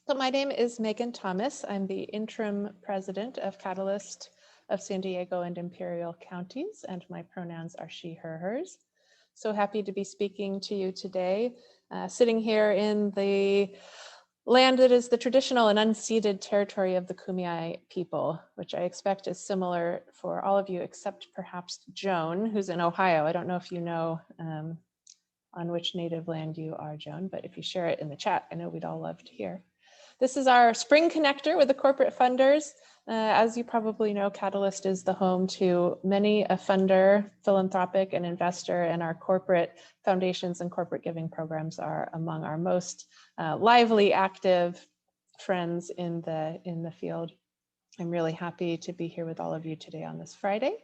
So my name is Megan Thomas. I'm the interim president of Catalyst of San Diego and Imperial Counties, and my pronouns are she, her, hers. So happy to be speaking to you today, sitting here in the land that is the traditional and unceded territory of the Kumeyaay people, which I expect is similar for all of you, except perhaps Joan, who's in Ohio. I don't know if you know on which native land you are, Joan, but if you share it in the chat, I know we'd all love to hear. This is our spring connector with the corporate funders. As you probably know, Catalyst is the home to many a funder, philanthropic and investor, and our corporate foundations and corporate giving programs are among our most lively, active friends in the field. I'm really happy to be here with all of you today on this Friday.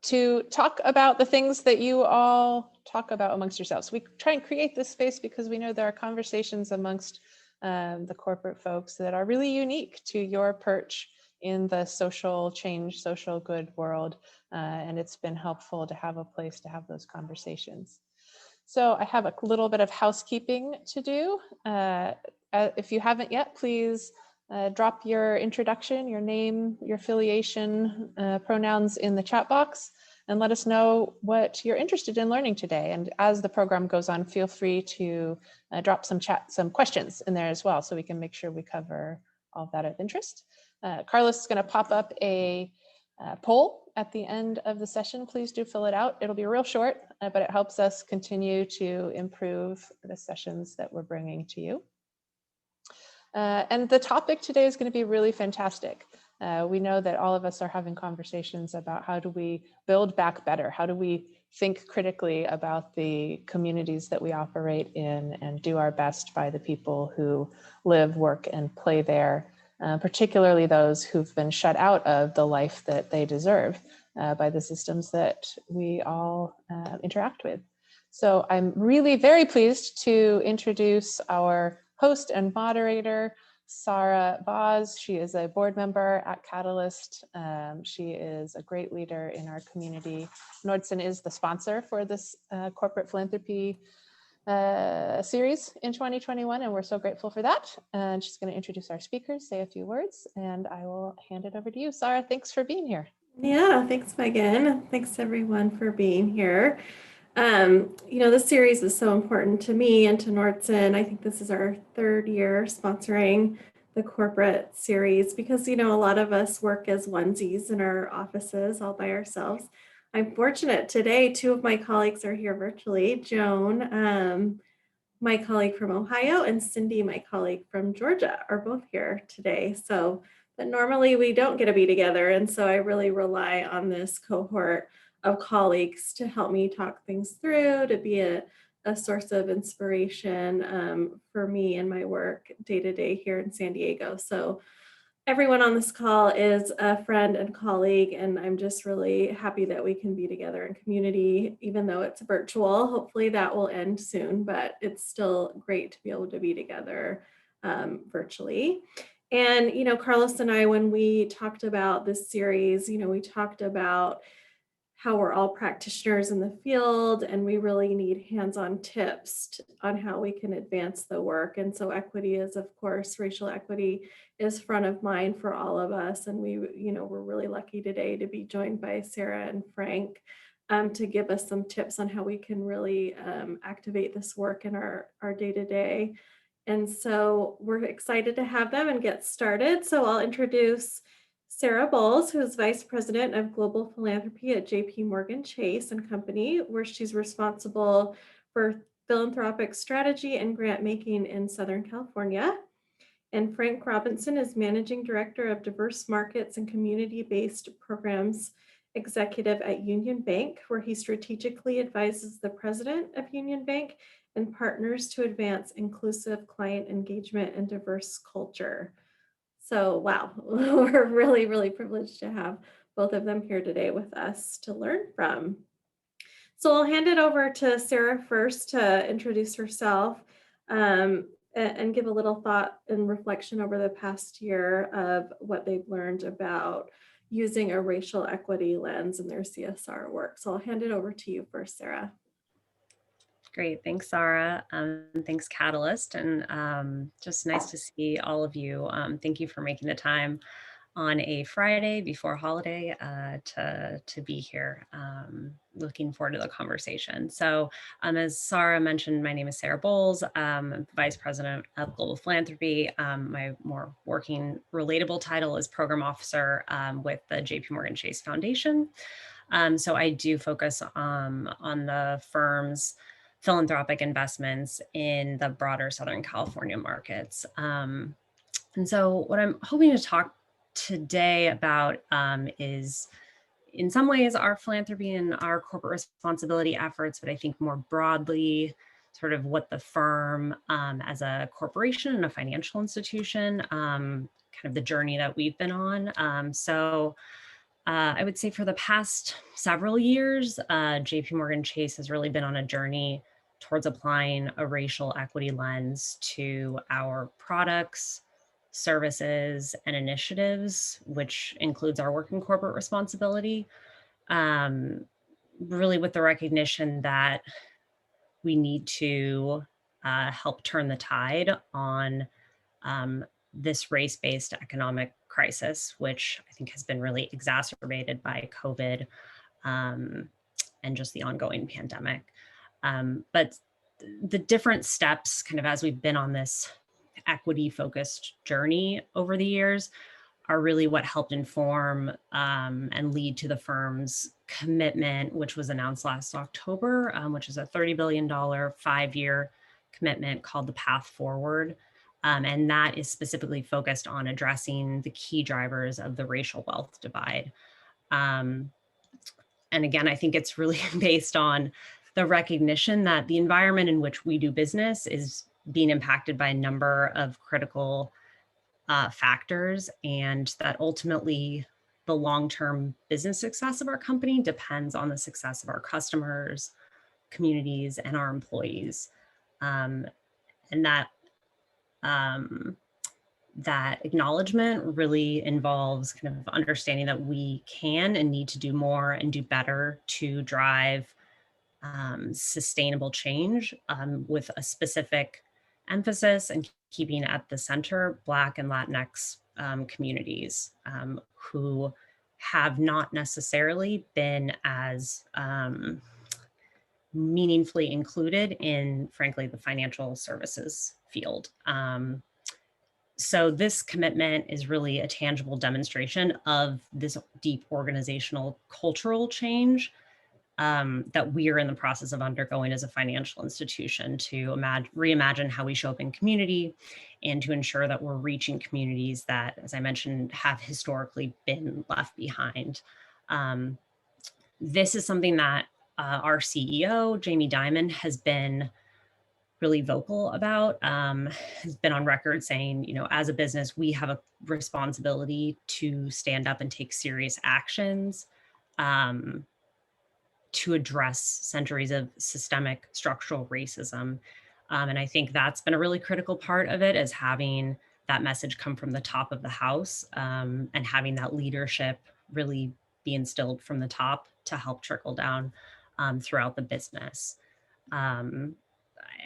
To talk about the things that you all talk about amongst yourselves. We try and create this space because we know there are conversations amongst the corporate folks that are really unique to your perch in the social change, social good world. And it's been helpful to have a place to have those conversations. So I have a little bit of housekeeping to do. If you haven't yet, please drop your introduction, your name, your affiliation, pronouns in the chat box, and let us know what you're interested in learning today. And as the program goes on, feel free to drop some questions in there as well, so we can make sure we cover all of that of interest. Carlos is going to pop up a poll at the end of the session. Please do fill it out. It'll be real short, but it helps us continue to improve the sessions that we're bringing to you. And the topic today is going to be really fantastic. We know that all of us are having conversations about how do we build back better? How do we think critically about the communities that we operate in and do our best by the people who live, work, and play there, particularly those who've been shut out of the life that they deserve by the systems that we all interact with. So I'm really very pleased to introduce our host and moderator, Sarah Boz. She is a board member at Catalyst. She is a great leader in our community. Nordson is the sponsor for this corporate philanthropy series in 2021, and we're so grateful for that. And she's going to introduce our speakers, say a few words, and I will hand it over to you. Sarah, thanks for being here. Yeah, thanks, Megan. Thanks everyone for being here. This series is so important to me and to Nordson. I think this is our third year sponsoring the corporate series because, a lot of us work as onesies in our offices all by ourselves. I'm fortunate today, two of my colleagues are here virtually. Joan, my colleague from Ohio, and Cindy, my colleague from Georgia, are both here today. But normally we don't get to be together. And so I really rely on this cohort of colleagues to help me talk things through, to be a source of inspiration for me and my work day to day here in San Diego. So everyone on this call is a friend and colleague, and I'm just really happy that we can be together in community, even though it's virtual. Hopefully that will end soon, but it's still great to be able to be together virtually. And, Carlos and I, when we talked about this series, we talked about how we're all practitioners in the field and we really need hands-on tips on how we can advance the work. And so equity is, of course, racial equity is front of mind for all of us. And we're really lucky today to be joined by Sarah and Frank to give us some tips on how we can really activate this work in our day-to-day. And so we're excited to have them and get started. So I'll introduce Sarah Bowles, who is Vice President of Global Philanthropy at JP Morgan Chase and Company, where she's responsible for philanthropic strategy and grant making in Southern California. And Frank Robinson is Managing Director of Diverse Markets and Community-Based Programs Executive at Union Bank, where he strategically advises the President of Union Bank and partners to advance inclusive client engagement and diverse culture. So, wow, we're really, really privileged to have both of them here today with us to learn from. So I'll hand it over to Sarah first to introduce herself and give a little thought and reflection over the past year of what they've learned about using a racial equity lens in their CSR work. So I'll hand it over to you first, Sarah. Great. Thanks, Sarah. Thanks, Catalyst. And just nice to see all of you. Thank you for making the time on a Friday before holiday to be here. Looking forward to the conversation. So as Sarah mentioned, my name is Sarah Bowles. I'm Vice President of Global Philanthropy. My more working relatable title is Program Officer with the JP Morgan Chase Foundation. So I do focus on the firm's philanthropic investments in the broader Southern California markets. And so what I'm hoping to talk today about is in some ways our philanthropy and our corporate responsibility efforts, but I think more broadly, sort of what the firm as a corporation and a financial institution, kind of the journey that we've been on. I would say for the past several years, JP Morgan Chase has really been on a journey towards applying a racial equity lens to our products, services, and initiatives, which includes our work in corporate responsibility, really with the recognition that we need to help turn the tide on this race-based economic crisis, which I think has been really exacerbated by COVID and just the ongoing pandemic. But the different steps, kind of as we've been on this equity-focused journey over the years, are really what helped inform and lead to the firm's commitment, which was announced last October, which is a $30 billion 5-year commitment called the Path Forward. And that is specifically focused on addressing the key drivers of the racial wealth divide. And again, I think it's really based on the recognition that the environment in which we do business is being impacted by a number of critical factors, and that ultimately the long-term business success of our company depends on the success of our customers, communities, and our employees. And that acknowledgement really involves kind of understanding that we can and need to do more and do better to drive sustainable change with a specific emphasis and keeping at the center Black and Latinx communities who have not necessarily been as meaningfully included in, frankly, the financial services field. So this commitment is really a tangible demonstration of this deep organizational cultural change that we are in the process of undergoing as a financial institution to reimagine how we show up in community and to ensure that we're reaching communities that, as I mentioned, have historically been left behind. This is something that our CEO, Jamie Dimon, has been really vocal about, has been on record saying, you know, as a business, we have a responsibility to stand up and take serious actions to address centuries of systemic structural racism. And I think that's been a really critical part of it, is having that message come from the top of the house and having that leadership really be instilled from the top to help trickle down throughout the business.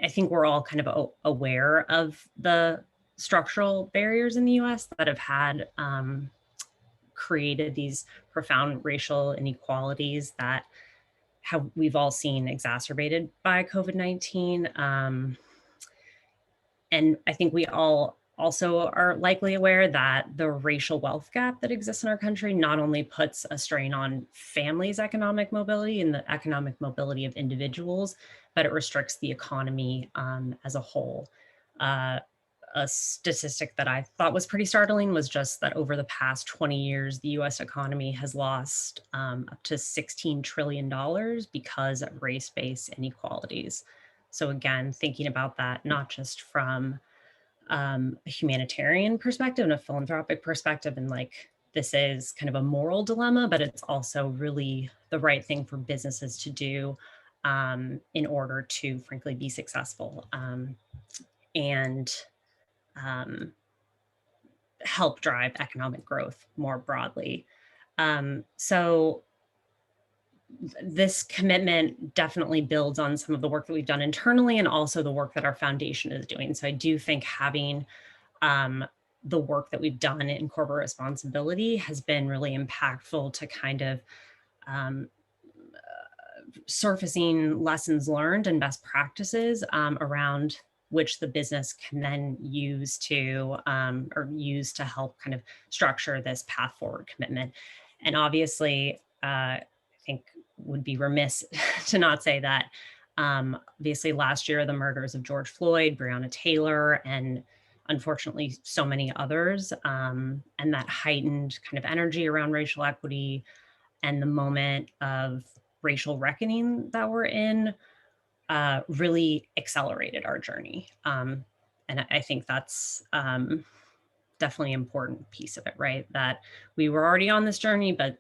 I think we're all kind of aware of the structural barriers in the US that have had created these profound racial inequalities that we've all seen exacerbated by COVID-19. And I think we all also are likely aware that the racial wealth gap that exists in our country not only puts a strain on families' economic mobility and the economic mobility of individuals, but it restricts the economy as a whole. A statistic that I thought was pretty startling was just that over the past 20 years, the US economy has lost up to $16 trillion because of race-based inequalities. So again, thinking about that, not just from a humanitarian perspective and a philanthropic perspective, and like, this is kind of a moral dilemma, but it's also really the right thing for businesses to do in order to, frankly, be successful and help drive economic growth more broadly. So this commitment definitely builds on some of the work that we've done internally and also the work that our foundation is doing. So I do think having the work that we've done in corporate responsibility has been really impactful to kind of surfacing lessons learned and best practices around which the business can then use to help kind of structure this path forward commitment. And obviously, I think would be remiss to not say that obviously last year, the murders of George Floyd, Breonna Taylor, and unfortunately so many others, and that heightened kind of energy around racial equity and the moment of racial reckoning that we're in really accelerated our journey. And I think that's definitely an important piece of it, right? That we were already on this journey, but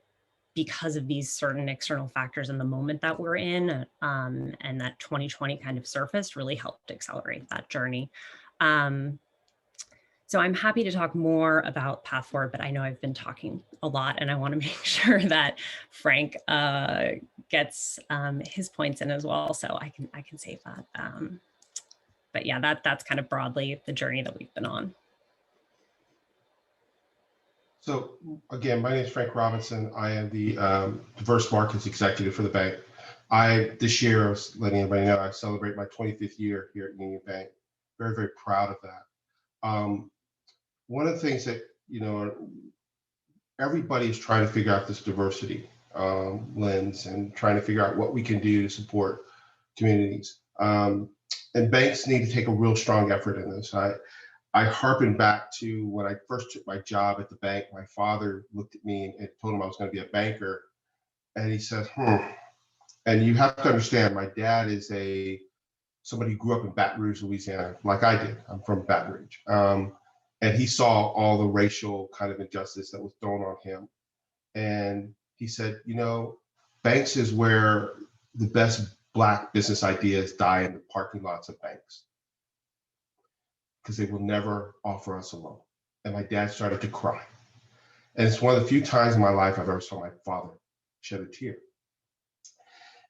because of these certain external factors in the moment that we're in, and that 2020 kind of surfaced really helped accelerate that journey. So I'm happy to talk more about Path Forward, but I know I've been talking a lot and I want to make sure that Frank gets his points in as well. So I can save that. But yeah, that's kind of broadly the journey that we've been on. So again, my name is Frank Robinson. I am the diverse markets executive for the bank. This year, I was letting everybody know, I celebrate my 25th year here at Union Bank. Very, very proud of that. One of the things that, everybody is trying to figure out this diversity lens and trying to figure out what we can do to support communities. And banks need to take a real strong effort in this. I harken back to when I first took my job at the bank. My father looked at me and told him I was going to be a banker. And he said, And you have to understand, my dad is somebody who grew up in Baton Rouge, Louisiana, like I did. I'm from Baton Rouge. And he saw all the racial kind of injustice that was thrown on him. And he said, banks is where the best Black business ideas die in the parking lots of banks, because they will never offer us a loan. And my dad started to cry. And it's one of the few times in my life I've ever saw my father shed a tear.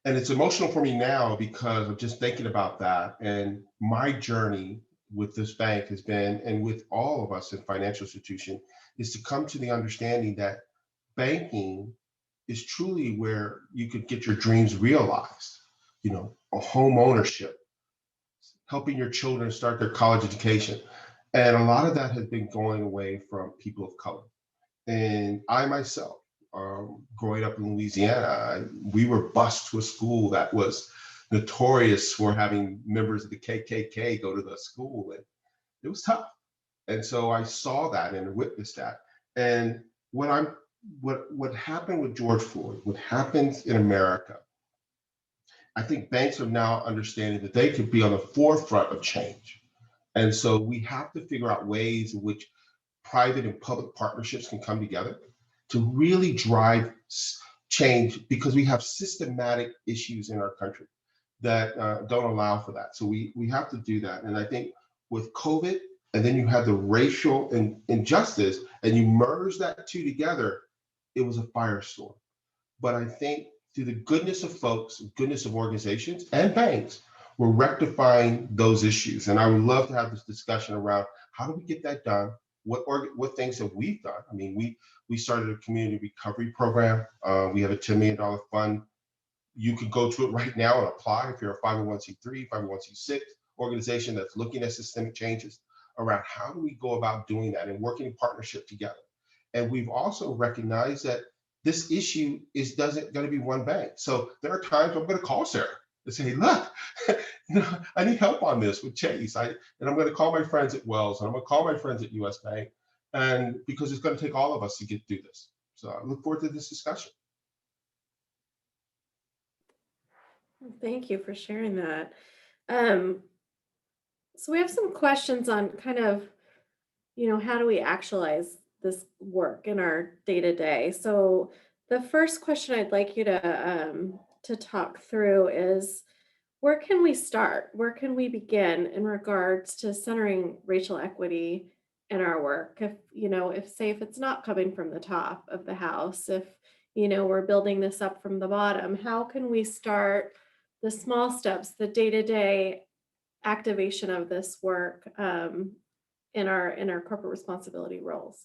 And it's emotional for me now because of just thinking about that. And my journey with this bank has been, and with all of us in financial institution, is to come to the understanding that banking is truly where you could get your dreams realized. A home ownership, helping your children start their college education. And a lot of that has been going away from people of color. And I myself, growing up in Louisiana, we were bused to a school that was notorious for having members of the KKK go to the school, and it was tough. And so I saw that and witnessed that. And what happened with George Floyd, what happens in America, I think banks are now understanding that they could be on the forefront of change. And so we have to figure out ways in which private and public partnerships can come together to really drive change, because we have systematic issues in our country that don't allow for that. So we have to do that. And I think with COVID, and then you have the racial injustice, and you merge that two together, it was a firestorm. But I think through the goodness of folks, goodness of organizations and banks, we're rectifying those issues. And I would love to have this discussion around how do we get that done? What things have we done? I mean, we started a community recovery program. We have a $10 million fund. You could go to it right now and apply if you're a 501c3, 501c6 organization that's looking at systemic changes around how do we go about doing that and working in partnership together. And we've also recognized that this issue doesn't going to be one bank. So there are times I'm going to call Sarah and say, hey, look, I need help on this with Chase. And I'm going to call my friends at Wells, and I'm going to call my friends at US Bank, and because it's going to take all of us to get through this. So I look forward to this discussion. Thank you for sharing that. So we have some questions on kind of, how do we actualize this work in our day-to-day? So the first question I'd like you to talk through is, where can we start? Where can we begin in regards to centering racial equity in our work? If say if it's not coming from the top of the house, if we're building this up from the bottom. How can we start the small steps, the day-to-day activation of this work in our corporate responsibility roles?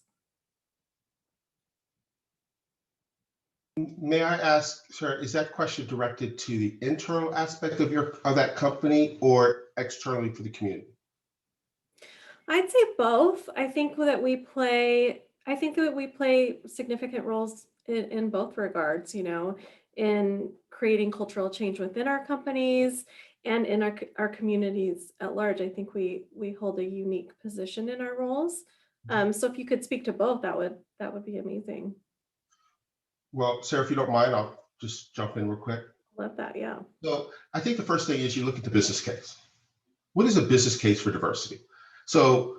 May I ask, sir, is that question directed to the internal aspect of that company or externally for the community? I'd say both. I think that we play significant roles in both regards, in creating cultural change within our companies and in our communities at large. I think we hold a unique position in our roles. So if you could speak to both, that would be amazing. Well, Sarah, if you don't mind, I'll just jump in real quick. Love that, yeah. So I think the first thing is you look at the business case. What is a business case for diversity? So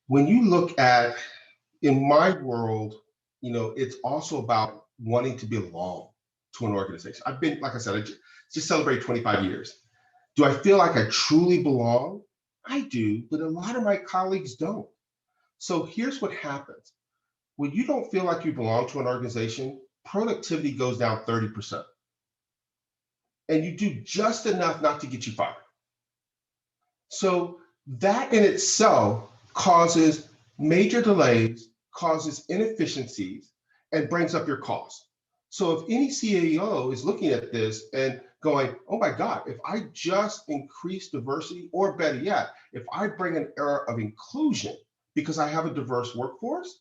when you look at, in my world, it's also about wanting to belong to an organization. I've been, like I said, I just celebrated 25 years. Do I feel like I truly belong? I do, but a lot of my colleagues don't. So here's what happens. When you don't feel like you belong to an organization, productivity goes down 30%. And you do just enough not to get you fired. So that in itself causes major delays, causes inefficiencies, and brings up your costs. So if any CEO is looking at this and going, oh my God, if I just increase diversity, or better yet, if I bring an era of inclusion because I have a diverse workforce,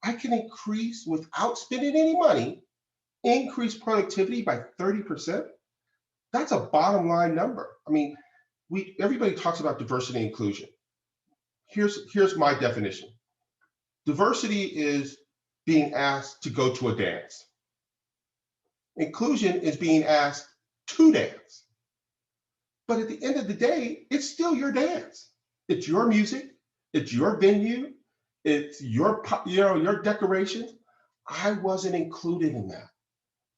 I can increase, without spending any money, increase productivity by 30%. That's a bottom line number. I mean, everybody talks about diversity and inclusion. Here's my definition. Diversity is being asked to go to a dance. Inclusion is being asked to dance. But at the end of the day, it's still your dance. It's your music, it's your venue, it's your decorations. I wasn't included in that.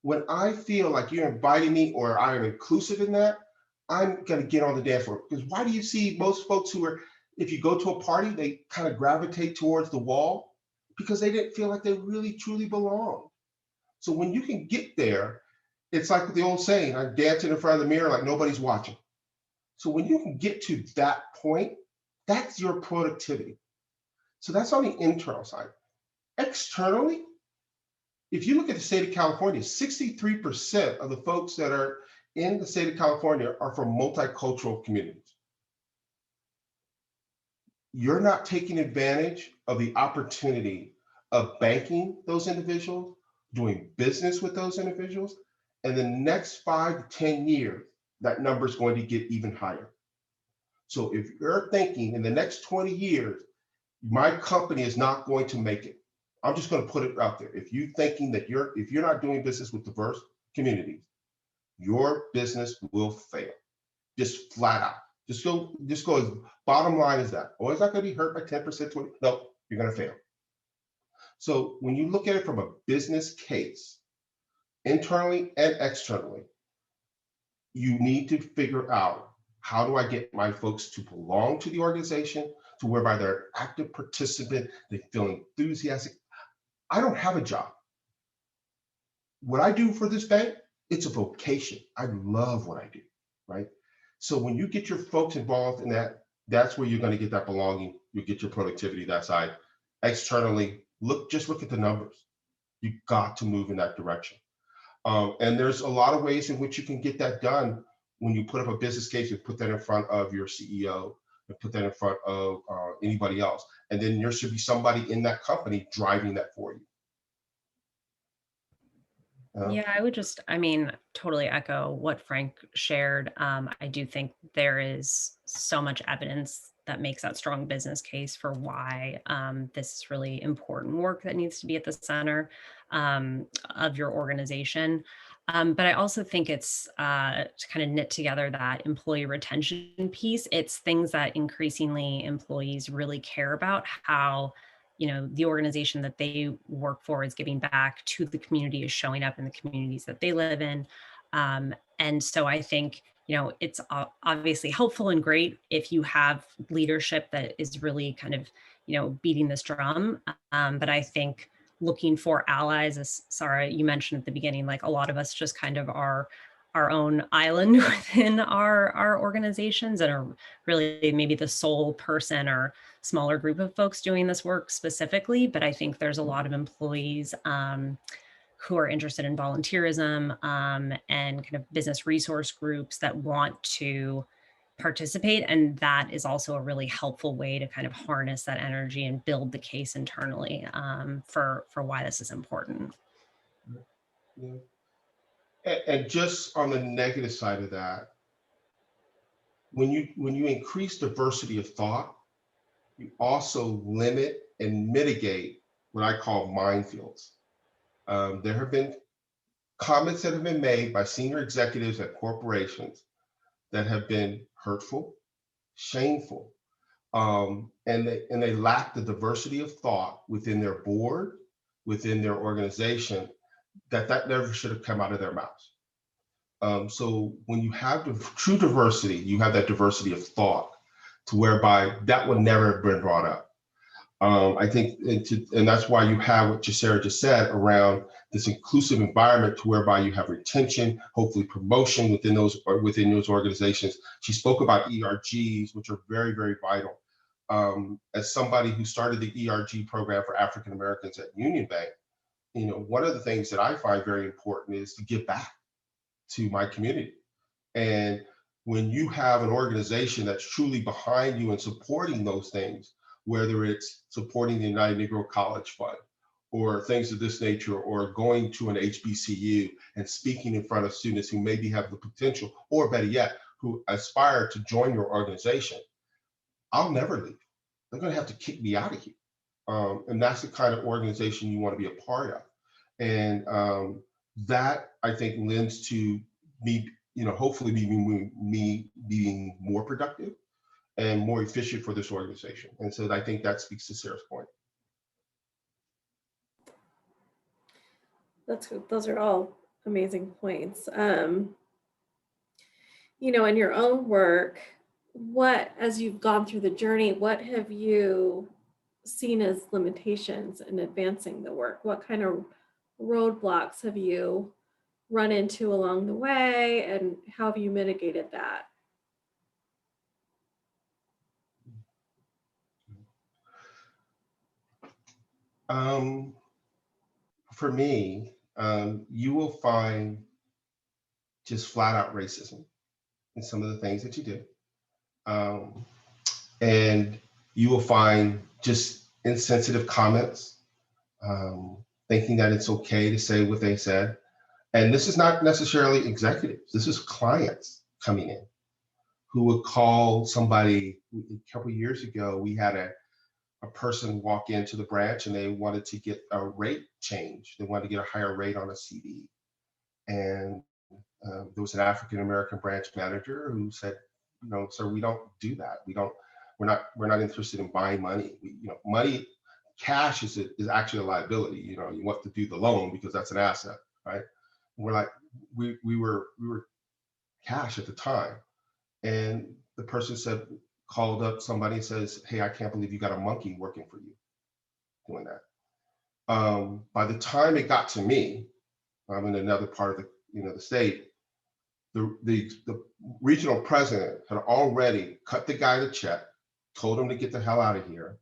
When I feel like you're inviting me or I am inclusive in that, I'm going to get on the dance floor. Because why do you see most folks who are, if you go to a party, they kind of gravitate towards the wall? Because they didn't feel like they really truly belonged. So when you can get there, it's like the old saying, I'm dancing in front of the mirror like nobody's watching. So when you can get to that point, that's your productivity. So that's on the internal side. Externally, if you look at the state of California, 63% of the folks that are in the state of California are from multicultural communities. You're not taking advantage of the opportunity of banking those individuals, doing business with those individuals, and the next 5 to 10 years, that number is going to get even higher. So if you're thinking in the next 20 years, my company is not going to make it, I'm just going to put it out there. If you're thinking that if you're not doing business with diverse communities, your business will fail, just flat out. Just go as bottom line as that. Oh, it's not going to be hurt by 10%, 20. No, you're going to fail. So when you look at it from a business case, internally and externally, you need to figure out, how do I get my folks to belong to the organization, to whereby they're an active participant, they feel enthusiastic. I don't have a job. What I do for this bank, it's a vocation. I love what I do, right? So when you get your folks involved in that, that's where you're going to get that belonging. You get your productivity that side. Externally, just look at the numbers. You got to move in that direction. And there's a lot of ways in which you can get that done. When you put up a business case, you put that in front of your CEO, and put that in front of anybody else. And then there should be somebody in that company driving that for you. Yeah, totally echo what Frank shared. I do think there is so much evidence that makes that strong business case for why this is really important work that needs to be at the center of your organization. But I also think it's to kind of knit together that employee retention piece. It's things that increasingly employees really care about, how the organization that they work for is giving back to the community, is showing up in the communities that they live in. And so I think, it's obviously helpful and great if you have leadership that is really kind of, beating this drum. But I think looking for allies, as Sarah, you mentioned at the beginning, like a lot of us just kind of are our own island within our organizations and are really maybe the sole person or smaller group of folks doing this work specifically. But I think there's a lot of employees who are interested in volunteerism and kind of business resource groups that want to participate. And that is also a really helpful way to kind of harness that energy and build the case internally for why this is important. Yeah. And just on the negative side of that, when you increase diversity of thought, you also limit and mitigate what I call minefields. There have been comments that have been made by senior executives at corporations that have been hurtful, shameful, and they lack the diversity of thought within their board, within their organization, that never should have come out of their mouths. So when you have the true diversity, you have that diversity of thought to whereby that would never have been brought up. I think, and that's why you have what Sarah just said around this inclusive environment to whereby you have retention, hopefully promotion within those organizations. She spoke about ERGs, which are very, very vital. As somebody who started the ERG program for African Americans at Union Bank, one of the things that I find very important is to give back to my community. And when you have an organization that's truly behind you and supporting those things, whether it's supporting the United Negro College Fund or things of this nature, or going to an HBCU and speaking in front of students who maybe have the potential, or better yet, who aspire to join your organization, I'll never leave. They're going to have to kick me out of here. And that's the kind of organization you want to be a part of. And that, I think, lends to me, hopefully me being more productive and more efficient for this organization. And so I think that speaks to Sarah's point. Those are all amazing points. In your own work, as you've gone through the journey, what have you seen as limitations in advancing the work? What kind of roadblocks have you run into along the way, and how have you mitigated that? For me, you will find just flat out racism in some of the things that you do. And you will find just insensitive comments, thinking that it's okay to say what they said. And this is not necessarily executives. This is clients coming in who would call somebody. A couple of years ago, we had a person walk into the branch and they wanted to get a rate change. They wanted to get a higher rate on a CD. And there was an African-American branch manager who said, sir, we don't do that. We're not interested in buying money. Money, cash is actually a liability. You want to do the loan because that's an asset, right? And we're like, we were cash at the time. And the person called up somebody and says, hey, I can't believe you got a monkey working for you doing that. By the time it got to me, I'm in another part of the state, the regional president had already cut the guy the check, told him to get the hell out of here.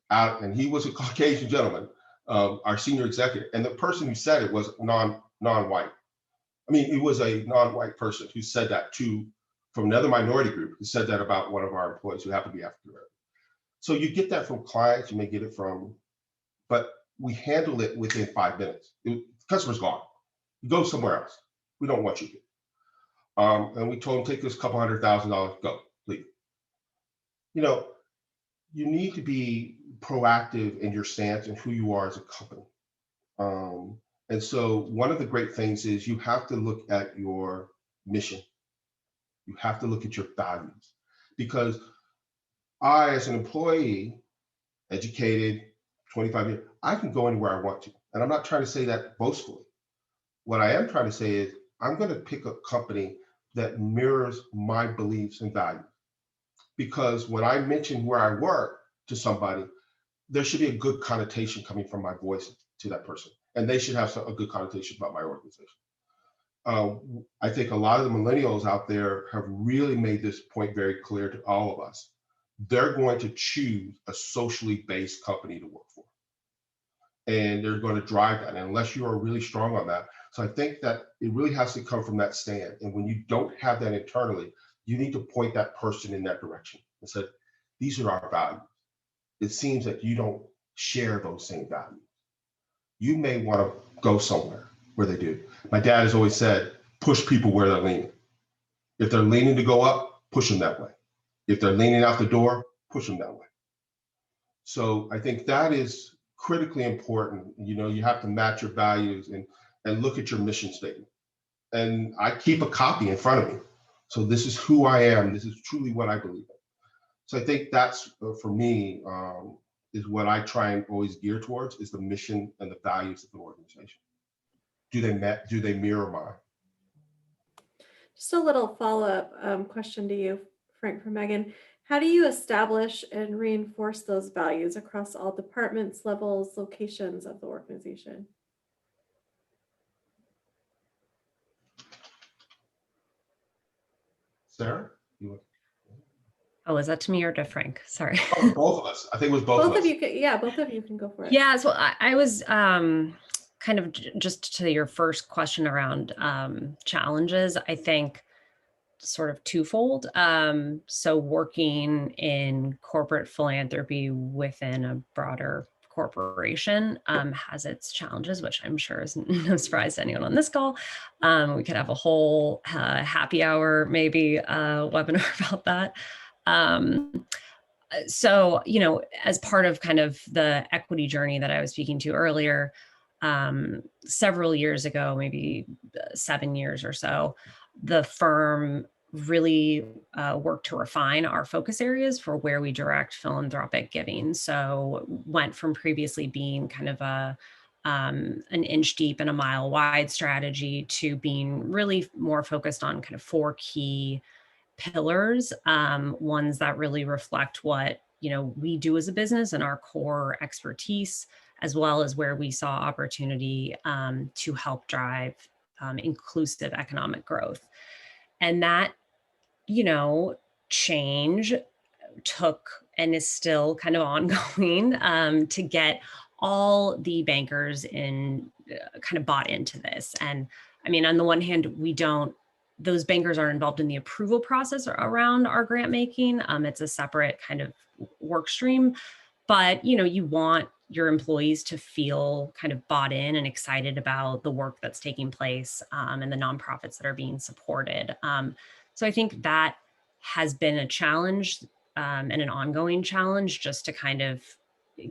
And he was a Caucasian gentleman, our senior executive. And the person who said it was non-white. I mean, it was a non-white person who said that from another minority group, who said that about one of our employees who happened to be African American. So you get that from clients, you may get it but we handle it within 5 minutes. The customer's gone. You go somewhere else. We don't want you here. And we told him, take this couple $100,000, go, leave. You need to be proactive in your stance and who you are as a company. And so one of the great things is you have to look at your mission. You have to look at your values, because I, as an employee, educated, 25 years, I can go anywhere I want to. And I'm not trying to say that boastfully. What I am trying to say is I'm going to pick a company that mirrors my beliefs and values. Because when I mention where I work to somebody, there should be a good connotation coming from my voice to that person, and they should have a good connotation about my organization. I think a lot of the millennials out there have really made this point very clear to all of us. They're going to choose a socially based company to work for, and they're going to drive that, and unless you are really strong on that. So I think that it really has to come from that stand, and when you don't have that internally, you need to point that person in that direction and say, these are our values. It seems that you don't share those same values. You may want to go somewhere where they do. My dad has always said, push people where they're leaning. If they're leaning to go up, push them that way. If they're leaning out the door, push them that way. So I think that is critically important. You know, you have to match your values and look at your mission statement. And I keep a copy in front of me. So this is who I am. This is truly what I believe in. So I think that's, for me, is what I try and always gear towards, is the mission and the values of the organization. Do they mirror mine? Just a little follow-up question to you, Frank, from Megan. How do you establish and reinforce those values across all departments, levels, locations of the organization? Sarah? Oh, is that to me or to Frank? Sorry. Oh, both of us. I think it was both of us. You can, yeah, both of you can go for it. Yeah, so I was kind of just to your first question around challenges, I think sort of twofold. So working in corporate philanthropy within a broader corporation has its challenges, which I'm sure is no surprise to anyone on this call. We could have a whole happy hour, maybe webinar about that. So, you know, as part of kind of the equity journey that I was speaking to earlier, several years ago, maybe 7 years or so, the firm really worked to refine our focus areas for where we direct philanthropic giving. So went from previously being kind of an inch deep and a mile wide strategy to being really more focused on kind of 4 key pillars, ones that really reflect what, you know, we do as a business and our core expertise, as well as where we saw opportunity to help drive inclusive economic growth. And that, you know, change took and is still kind of ongoing to get all the bankers in kind of bought into this. And I mean, on the one hand, those bankers are involved in the approval process around our grant making. It's a separate kind of work stream, but you know, you want your employees to feel kind of bought in and excited about the work that's taking place and the nonprofits that are being supported. So I think that has been a challenge and an ongoing challenge, just to kind of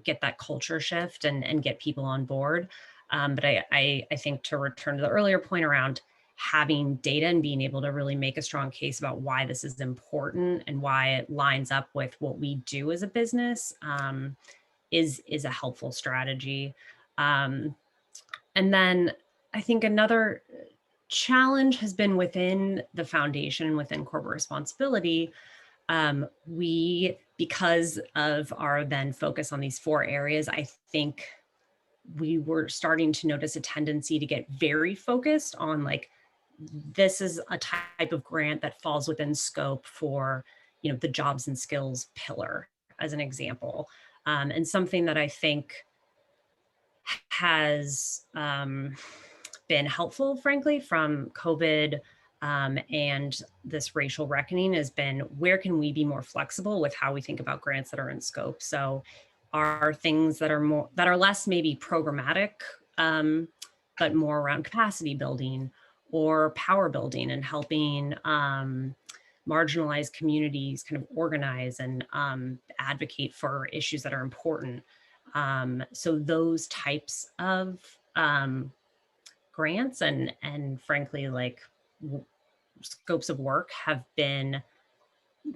get that culture shift and get people on board. But I think, to return to the earlier point around having data and being able to really make a strong case about why this is important and why it lines up with what we do as a business is a helpful strategy. And then I think another challenge has been within the foundation, within corporate responsibility. Because of our then focus on these 4 areas, I think we were starting to notice a tendency to get very focused on, like, this is a type of grant that falls within scope for, you know, the jobs and skills pillar, as an example. And something that I think has been helpful, frankly, from COVID and this racial reckoning has been, where can we be more flexible with how we think about grants that are in scope? So are things that are less maybe programmatic, but more around capacity building or power building and helping marginalized communities kind of organize and advocate for issues that are important. So those types of grants and frankly, like, scopes of work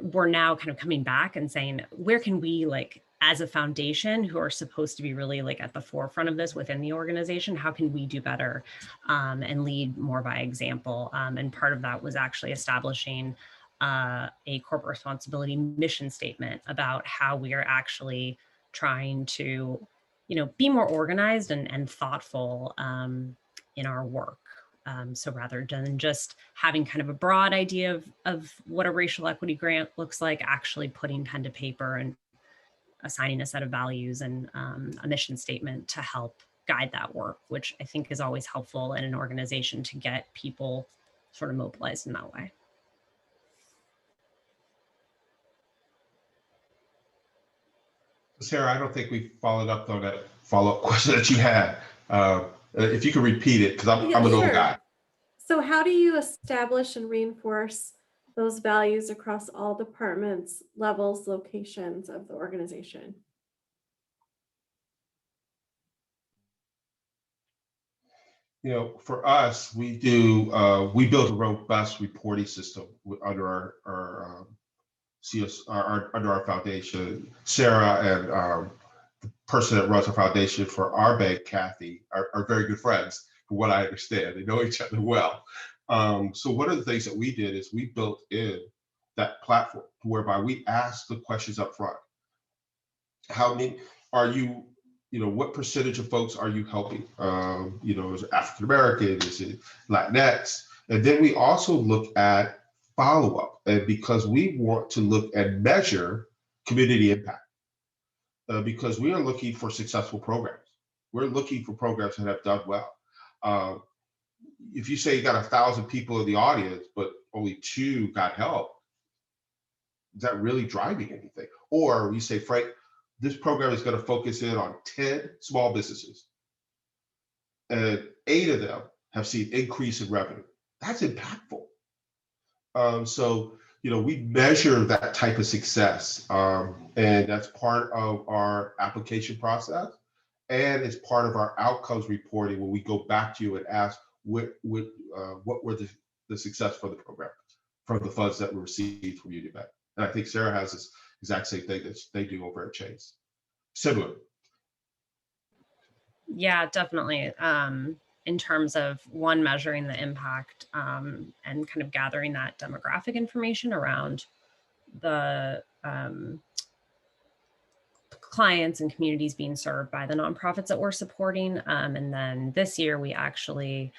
we're now kind of coming back and saying, where can we, like, as a foundation who are supposed to be really, like, at the forefront of this within the organization, how can we do better and lead more by example? And part of that was actually establishing a corporate responsibility mission statement about how we are actually trying to be more organized and thoughtful in our work. So rather than just having kind of a broad idea of what a racial equity grant looks like, actually putting pen to paper and assigning a set of values and a mission statement to help guide that work, which I think is always helpful in an organization to get people sort of mobilized in that way. Sarah, I don't think we followed up on that follow-up question that you had. If you could repeat it, because I'm an old guy. So how do you establish and reinforce those values across all departments, levels, locations of the organization? For us, we build a robust reporting system under our CS, under our foundation. Sarah and the person that runs our foundation for our bank, Kathy, are very good friends, from what I understand. They know each other well. So one of the things that we did is we built in that platform whereby we ask the questions up front. How many are you? What percentage of folks are you helping? Is it African American? Is it Latinx? And then we also look at follow-up, and because we want to look and measure community impact, because we are looking for successful programs. We're looking for programs that have done well. If you say you got 1,000 people in the audience, but only 2 got help, is that really driving anything? Or you say, Frank, this program is going to focus in on 10 small businesses, and 8 of them have seen increase in revenue. That's impactful. So we measure that type of success, and that's part of our application process, and it's part of our outcomes reporting when we go back to you and ask what were the success for the program from the funds that were received from Union Bank. And I think Sarah has this exact same thing that they do over at Chase. Similar. Yeah, definitely. In terms of measuring the impact and kind of gathering that demographic information around the clients and communities being served by the nonprofits that we're supporting. And then this year we actually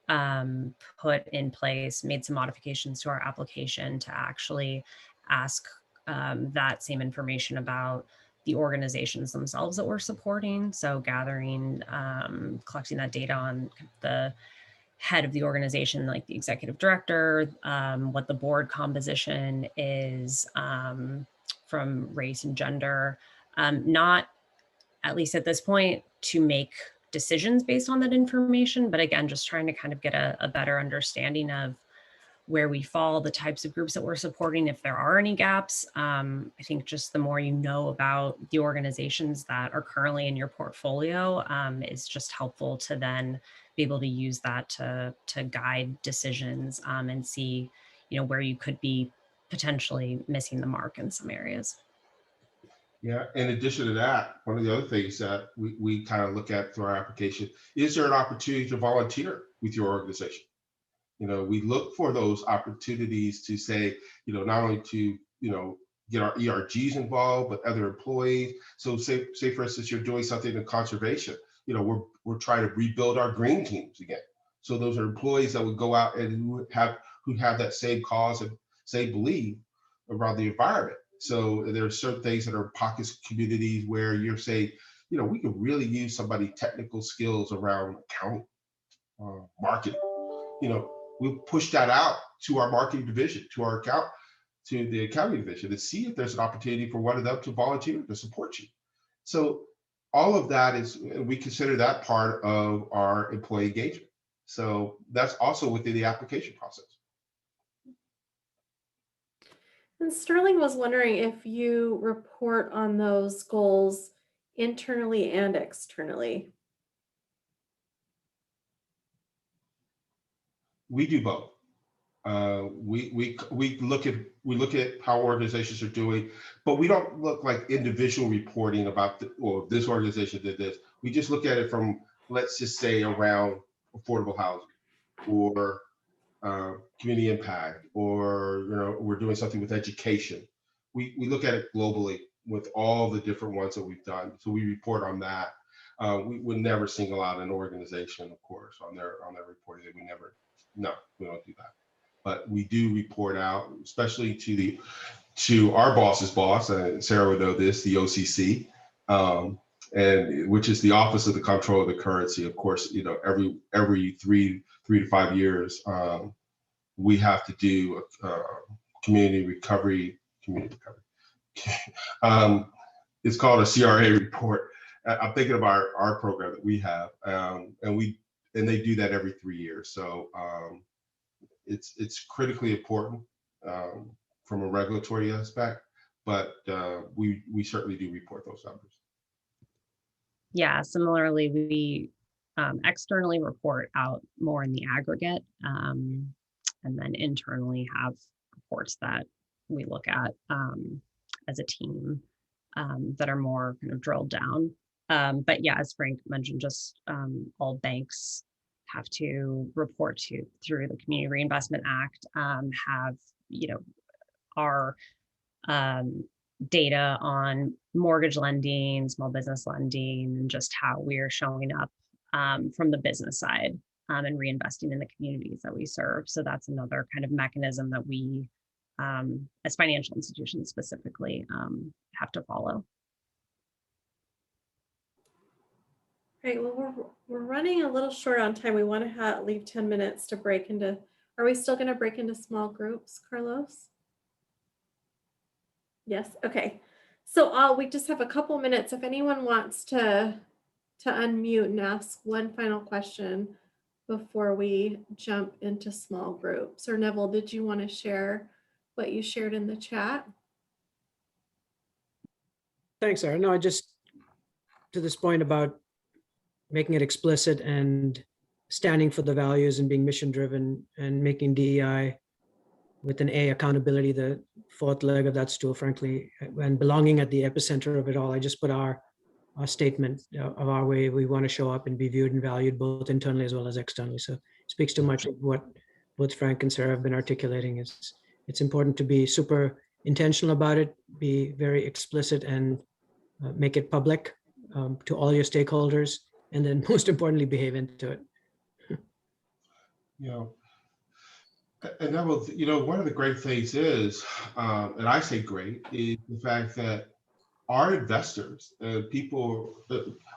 put in place, made some modifications to our application to actually ask that same information about the organizations themselves that we're supporting. So gathering, collecting that data on the head of the organization, like the executive director, what the board composition is from race and gender, not, at least at this point, to make decisions based on that information, but again, just trying to kind of get a better understanding of where we fall, the types of groups that we're supporting, if there are any gaps. I think just the more you know about the organizations that are currently in your portfolio is just helpful to then be able to use that to guide decisions and see, where you could be potentially missing the mark in some areas. Yeah, in addition to that, one of the other things that we kind of look at through our application, is there an opportunity to volunteer with your organization? We look for those opportunities to say, not only to, get our ERGs involved, but other employees. So say for instance, you're doing something in conservation, we're trying to rebuild our green teams again. So those are employees that would go out and who have that same cause and same belief around the environment. So there are certain things that are pockets of communities where you're saying, we could really use somebody technical skills around accounting, marketing. We'll push that out to our marketing division, to the accounting division, to see if there's an opportunity for one of them to volunteer to support you. So all of that we consider that part of our employee engagement. So that's also within the application process. And Sterling was wondering if you report on those goals internally and externally. We do both. We look at how organizations are doing, but we don't look like individual reporting about this organization did this. We just look at it from, let's just say, around affordable housing or community impact, or we're doing something with education. We look at it globally with all the different ones that we've done. So we report on that. We would never single out an organization, of course, on their reporting. We never, no, we don't do that. But we do report out, especially to our boss's boss, Sarah would know this, the OCC, and which is the Office of the Comptroller of the Currency. Of course, you know, every three to 5 years, we have to do a community recovery. It's called a CRA report. I'm thinking of our program that we have, and they do that every 3 years. So it's critically important from a regulatory aspect, but we certainly do report those numbers. Yeah, similarly, we externally report out more in the aggregate, and then internally have reports that we look at as a team that are more kind of drilled down. But yeah, as Frank mentioned, just all banks have to report through the Community Reinvestment Act, have, you know, our data on mortgage lending, small business lending, and just how we're showing up from the business side and reinvesting in the communities that we serve. So that's another kind of mechanism that we, as financial institutions specifically, have to follow. Great. Well, we're running a little short on time. We want to leave 10 minutes to break into. Are we still going to break into small groups, Carlos? Yes. Okay. So we just have a couple minutes. If anyone wants to unmute and ask one final question before we jump into small groups. Or Neville, did you want to share what you shared in the chat? Thanks, Sarah. No, I just, to this point about making it explicit and standing for the values and being mission driven and making DEI with an A, accountability, the fourth leg of that stool, frankly, and belonging at the epicenter of it all. I just put our statement of our way we want to show up and be viewed and valued both internally as well as externally. So it speaks to much of what both Frank and Sarah have been articulating. It's important to be super intentional about it, be very explicit and make it public to all your stakeholders, and then most importantly, behave into it. You know, and that will, you know, one of the great things is, and I say great, is the fact that our investors, people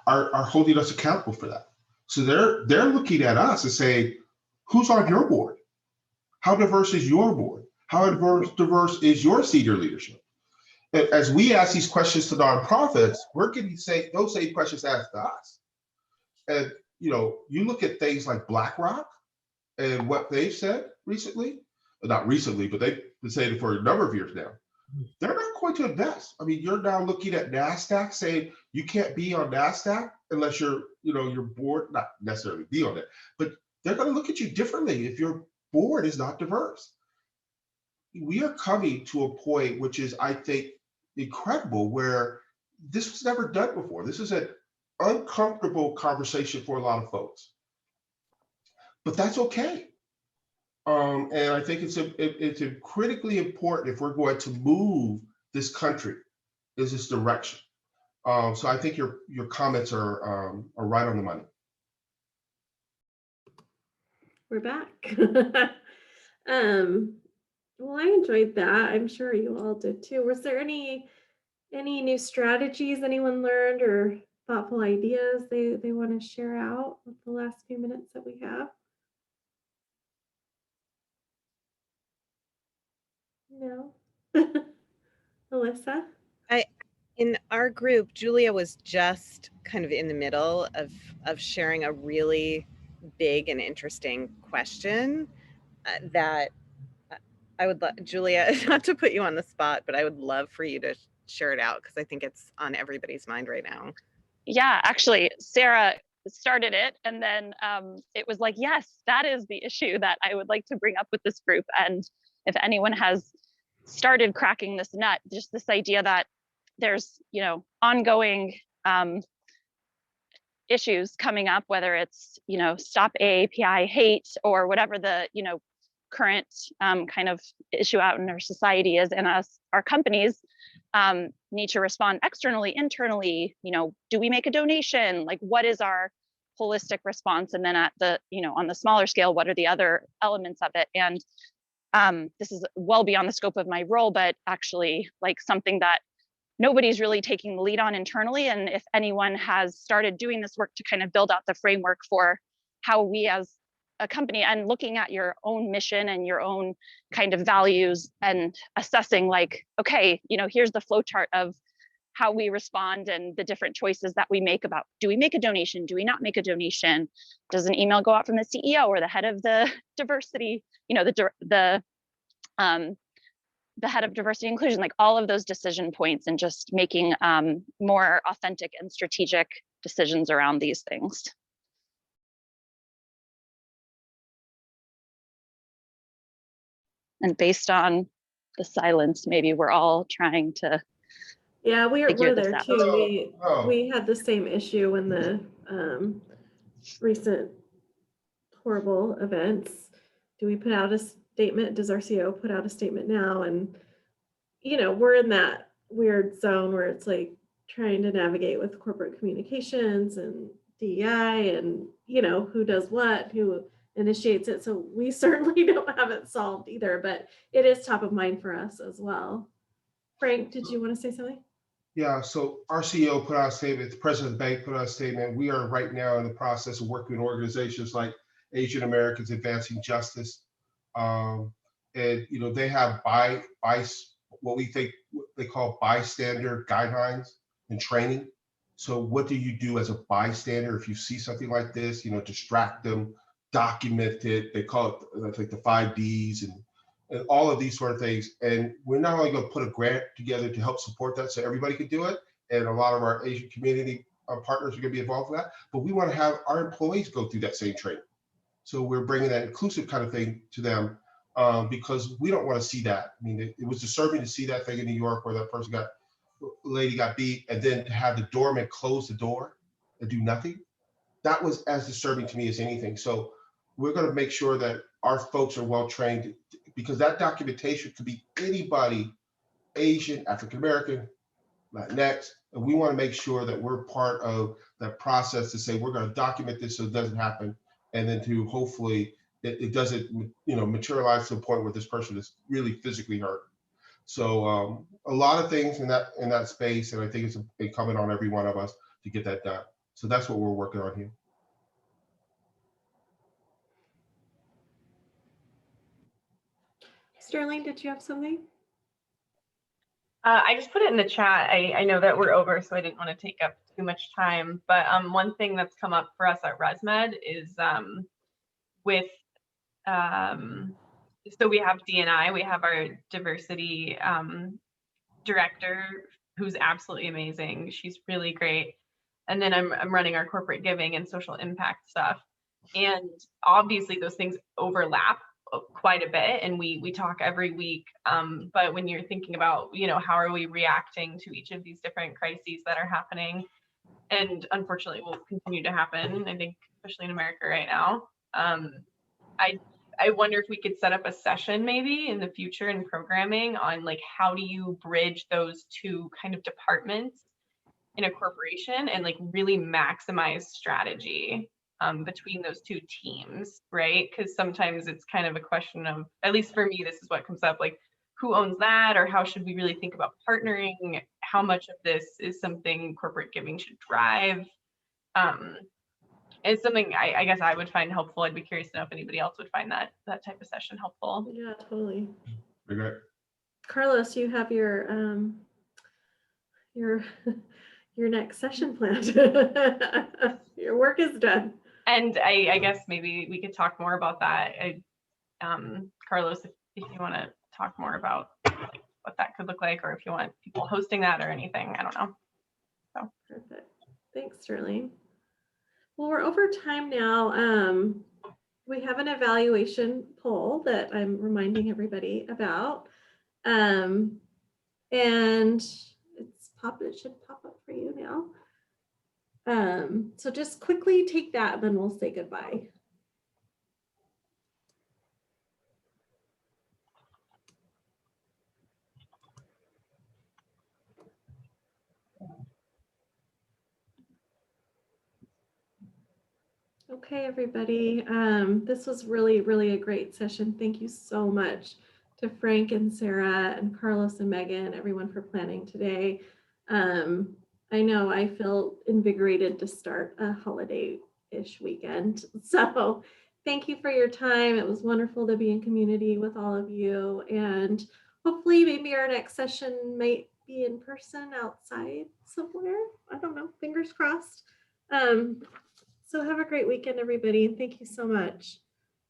are holding us accountable for that. So they're looking at us and saying, who's on your board? How diverse is your board? How diverse is your senior leadership? And as we ask these questions to nonprofits, we're getting those same questions asked to us. And you know, you look at things like BlackRock and what they've said recently, not recently, but they've been saying it for a number of years now. They're not going to invest. I mean, you're now looking at NASDAQ saying you can't be on NASDAQ unless you're, you know, your board, not necessarily be on it, but they're going to look at you differently if your board is not diverse. We are coming to a point which is, I think, incredible, where this was never done before. This is an uncomfortable conversation for a lot of folks, but that's okay. And I think it's critically important if we're going to move this country in this direction. So I think your comments are right on the money. We're back. Well, I enjoyed that. I'm sure you all did too. Was there any new strategies anyone learned or thoughtful ideas they want to share out with the last few minutes that we have? No. Alyssa? In our group, Julia was just kind of in the middle of sharing a really big and interesting question that I would love, Julia, not to put you on the spot, but I would love for you to share it out because I think it's on everybody's mind right now. Yeah, actually, Sarah started it, and then it was like, yes, that is the issue that I would like to bring up with this group. And if anyone has started cracking this nut, just this idea that there's, you know, ongoing issues coming up, whether it's, you know, stop AAPI hate or whatever the, you know, current kind of issue out in our society is, and us, our companies need to respond externally, internally, do we make a donation? Like, what is our holistic response? And then at the, on the smaller scale, what are the other elements of it? And this is well beyond the scope of my role, but actually like something that nobody's really taking the lead on internally. And if anyone has started doing this work to kind of build out the framework for how we as a company, and looking at your own mission and your own kind of values and assessing like, okay, here's the flow chart of how we respond and the different choices that we make about, do we make a donation? Do we not make a donation? Does an email go out from the CEO or the head of the diversity, the head of diversity inclusion, like all of those decision points, and just making more authentic and strategic decisions around these things. And based on the silence, maybe we're all trying to we're there out. too. We had the same issue when the recent horrible events. Do we put out a statement? Does our CEO put out a statement now? And we're in that weird zone where it's like trying to navigate with corporate communications and DEI and who does what, who initiates it. So we certainly don't have it solved either, but it is top of mind for us as well. Frank, did you want to say something? Yeah, so our CEO put out a statement, the president of the bank put out a statement. We are right now in the process of working with organizations like Asian Americans Advancing Justice. And they have what we think they call bystander guidelines and training. So what do you do as a bystander if you see something like this? Distract them, document it. They call it, I think, the 5 Ds and all of these sort of things. And we're not only going to put a grant together to help support that so everybody can do it, and a lot of our Asian community partners are going to be involved in that, but we want to have our employees go through that same training. So we're bringing that inclusive kind of thing to them because we don't want to see that. I mean, it was disturbing to see that thing in New York where that lady got beat, and then to have the doorman close the door and do nothing. That was as disturbing to me as anything. So we're going to make sure that our folks are well trained, because that documentation could be anybody, Asian, African American, Latinx, and we want to make sure that we're part of that process to say we're going to document this so it doesn't happen, and then to hopefully it doesn't materialize to a point where this person is really physically hurt. So a lot of things in that space, and I think it's incumbent on every one of us to get that done. So that's what we're working on here. Sterling, did you have something? I just put it in the chat. I know that we're over, so I didn't want to take up too much time. But one thing that's come up for us at ResMed is so we have D&I, we have our diversity director, who's absolutely amazing. She's really great. And then I'm running our corporate giving and social impact stuff. And obviously those things overlap quite a bit, and we talk every week, but when you're thinking about how are we reacting to each of these different crises that are happening, and unfortunately will continue to happen, I think, especially in America right now, I wonder if we could set up a session maybe in the future in programming on like how do you bridge those two kind of departments in a corporation and like really maximize strategy between those two teams, right? Because sometimes it's kind of a question of, at least for me, this is what comes up, like who owns that, or how should we really think about partnering? How much of this is something corporate giving should drive? It's something I guess I would find helpful. I'd be curious to know if anybody else would find that type of session helpful. Yeah, totally. Okay. Carlos, you have your next session planned. Your work is done. And I guess maybe we could talk more about that. Carlos, if you want to talk more about like what that could look like, or if you want people hosting that or anything, I don't know. So Perfect. Thanks, Sterling. Well, we're over time now. We have an evaluation poll that I'm reminding everybody about. And it should pop up for you now. So just quickly take that, and then we'll say goodbye. Okay, everybody. This was really, really a great session. Thank you so much to Frank and Sarah and Carlos and Megan, everyone for planning today. I know I feel invigorated to start a holiday-ish weekend. So thank you for your time. It was wonderful to be in community with all of you. And hopefully maybe our next session might be in person outside somewhere. I don't know, fingers crossed. So have a great weekend, everybody. Thank you so much.